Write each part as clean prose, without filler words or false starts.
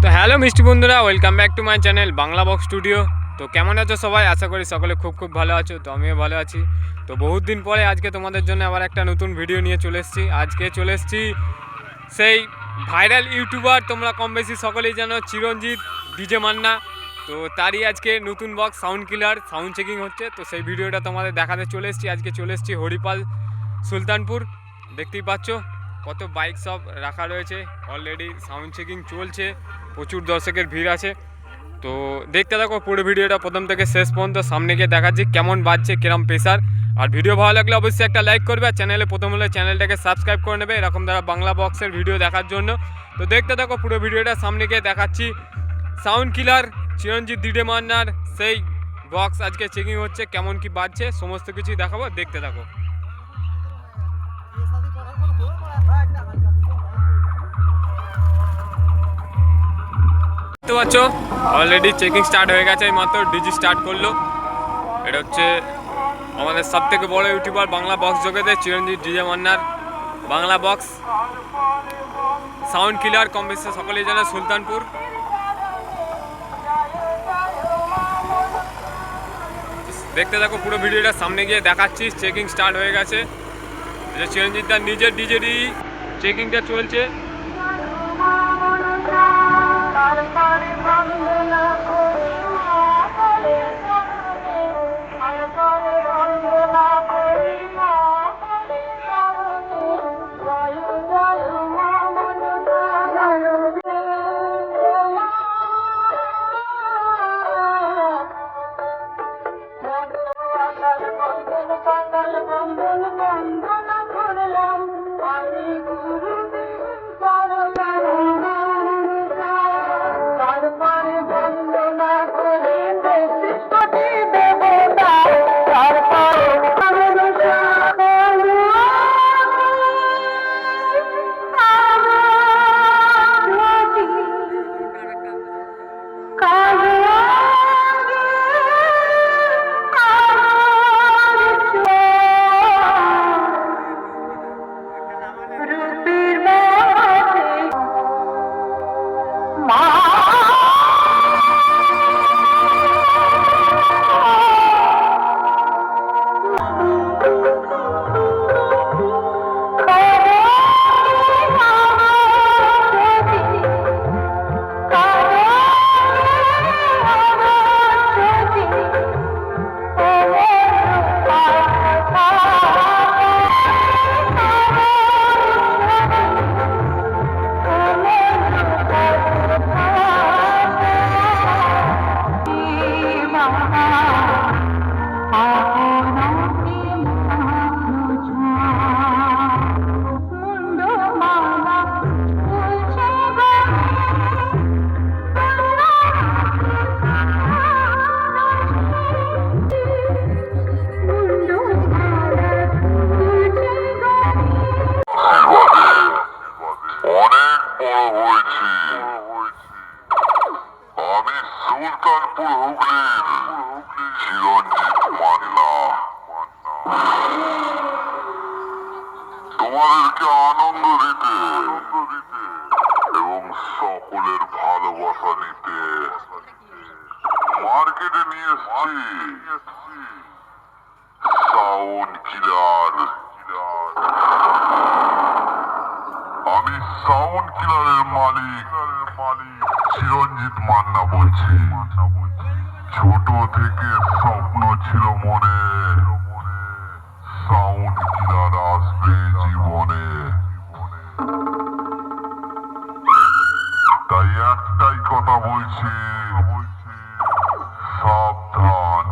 তো হ্যালো মিষ্টি বন্ধুরা, welcome back to my channel Bangla box studio. তো কেমন আছো সবাই? আশা করি সকলে খুব ভালো আছো। তো আমিও ভালো আছি। তো বহুত দিন পরে আজকে তোমাদের জন্য আবার একটা নতুন ভিডিও নিয়ে চলে এসেছি। আজকে চলে এসেছি সেই ভাইরাল ইউটিউবার, তোমরা কম বেশি সকলেই জানো, চিরঞ্জিত ডিজে মান্না। তো তারই আজকে নতুন বক্স সাউন্ড কিলার সাউন্ড চেকিং হচ্ছে। তো সেই ভিডিওটা তোমাদের দেখাতে চলে এসেছি। আজকে চলে এসেছি হরিপাল সুলতানপুর। দেখতেই পাচ্ছ কত বাইক সব রাখা রয়েছে, অলরেডি সাউন্ড চেকিং চলছে, প্রচুর দর্শকের ভিড় আছে। তো দেখতে থাকো পুরো ভিডিওটা প্রথম থেকে শেষ পর্যন্ত। সামনে গিয়ে দেখাচ্ছি কেমন বাজছে, কিরম প্রেসার। আর ভিডিও ভালো লাগলে অবশ্যই একটা লাইক করবে, আর চ্যানেলে প্রথম হলে চ্যানেলটাকে সাবস্ক্রাইব করে নেবে এরকম দ্বারা বাংলা বক্সের ভিডিও দেখার জন্য। তো দেখতে থাকো পুরো ভিডিওটা। সামনে গিয়ে দেখাচ্ছি সাউন্ড কিলার চিরঞ্জিত ডিজে মান্নার সেই বক্স আজকে চেকিং হচ্ছে, কেমন কি বাজছে সমস্ত কিছুই দেখাবো, দেখতে থাকো। দেখতে পাচ্ছ অলরেডি চেকিং স্টার্ট হয়ে গেছে, এই মাত্র ডিজি স্টার্ট করলো। এটা হচ্ছে আমাদের সব থেকে বড় ইউটিউবার বাংলা বক্স জগতে চিরঞ্জিত ডিজে মান্নার বাংলা বক্স সাউন্ড কিলার, কম বেশি সকলেই জানে, সুলতানপুর। দেখতে থাকো পুরো ভিডিওটা। সামনে গিয়ে দেখাচ্ছি চেকিং স্টার্ট হয়ে গেছে। যে চিরঞ্জিত তার নিজের ডিজেরই চেকিংটা চলছে। সুলতানপুর হুগলির চিরঞ্জিত মান্না তোমাদেরকে আনন্দ দিতে এবং সকলের ভালোবাসা নিতে মার্কেটে নিয়ে এসেছি সাউন্ড কিলার। আমি সাউন্ড কিলারের মালিক চিরঞ্জিত মান্না বলছি। ছোট থেকে স্বপ্ন ছিল মনে, সাউন্ড কিলার আসবে জীবনে। তাই একটাই কথা বলছি, সাবধান,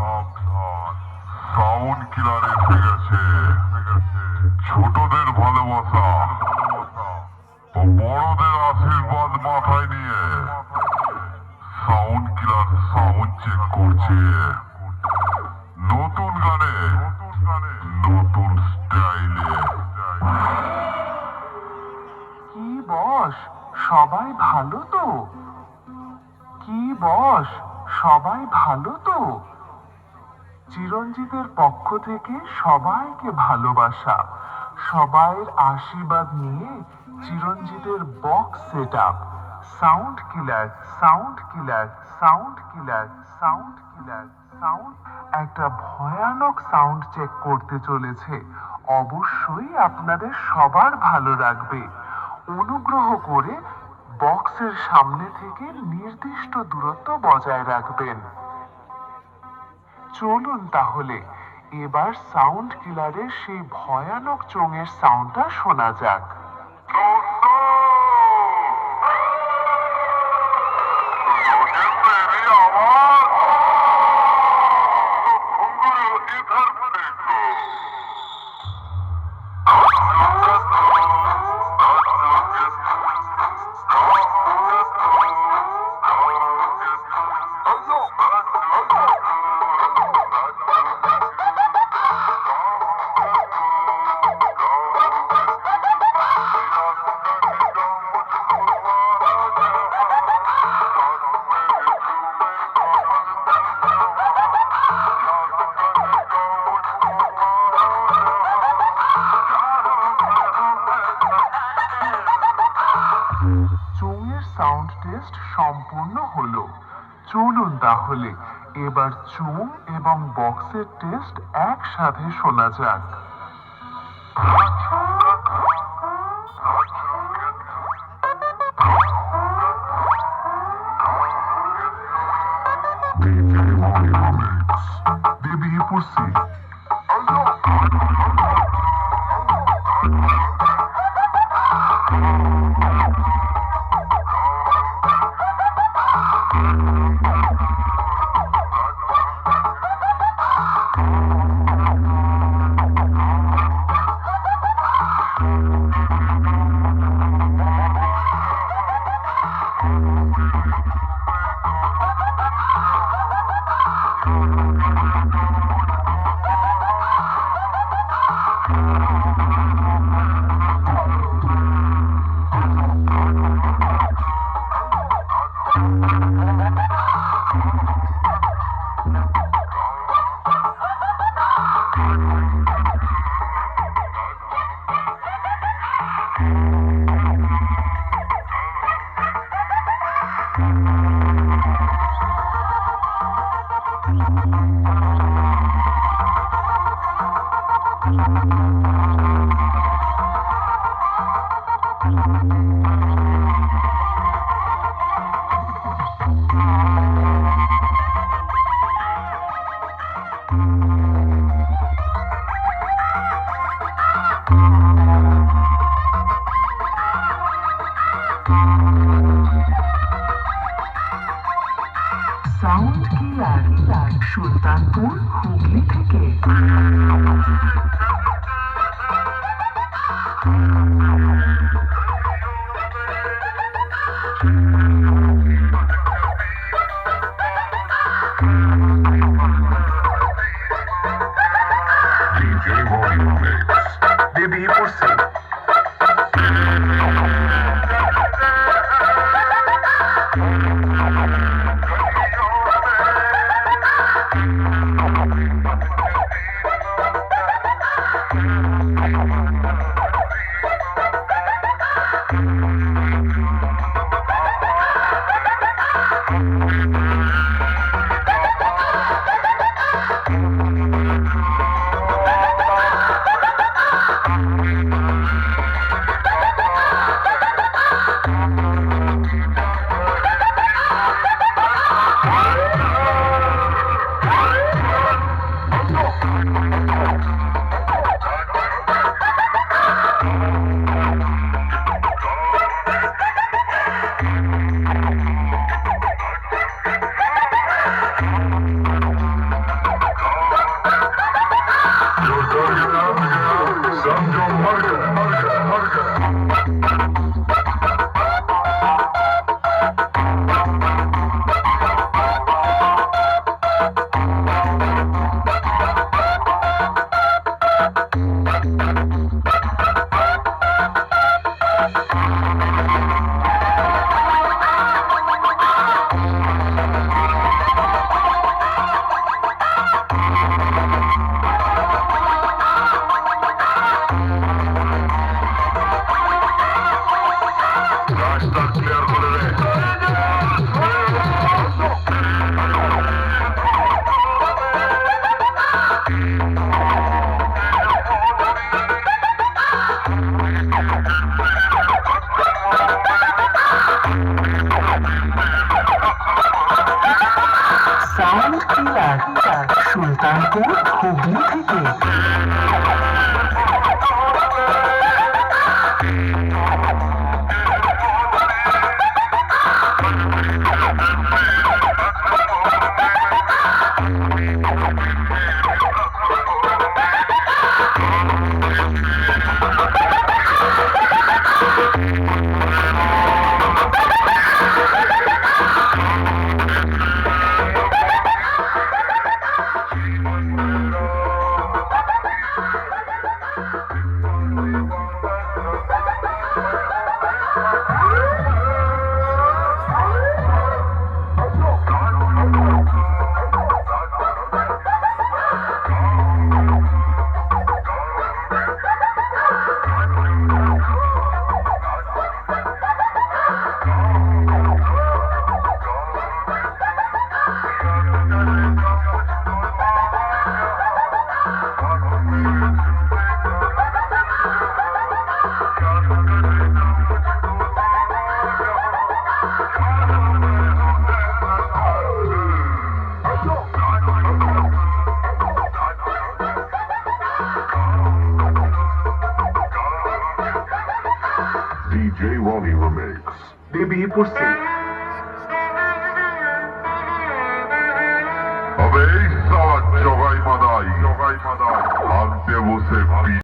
সাউন্ড কিলার এসে গেছে। ছোটদের ভালোবাসা ও বড়দের আশীর্বাদ মাথায় নিয়ে সাউন্ড কিলার সাউন্ড চেক করছে। নতুন গানে নতুন স্টাইলে। কি বস, সবাই ভালো তো? কি বস, সবাই ভালো তো? চিরঞ্জিতের পক্ষ থেকে সবাইকে ভালোবাসা, সবাইয়ের আশীর্বাদ নিয়ে চিরঞ্জিতের বক্স সেটআপ সাউন্ড কিলার, সাউন্ড কিলার, সাউন্ড কিলার, সাউন্ড কিলার, সাউন্ড। একটা ভয়ানক সাউন্ড চেক করতে চলেছে। অবশ্যই আপনাদের সবার ভালো লাগবে। অনুগ্রহ করে বক্সের সামনে থেকে নির্দিষ্ট দূরত্ব বজায় রাখবেন। চলুন তাহলে এবার সাউন্ড কিলারের সেই ভয়ানক চোঙের সাউন্ডটা শোনা যাক। চোঙের সাউন্ড টেস্ট সম্পূর্ণ হলো। চলুন তাহলে এবার চোঙ এবং বক্সের টেস্ট একসাথে শোনা যাক। বেরিয়ে পড়ছি। সাউন্ড কিলার, সুলতানপুর, হুগলি থেকে। বেরিয়ে পড়ছি। সাউন্ড কিলার সুলতানপুর হুগলি থেকে। DJ Wally Remix. দেবী পড়ছে তবে এই সালা জগাই মাদাই আনতে বসে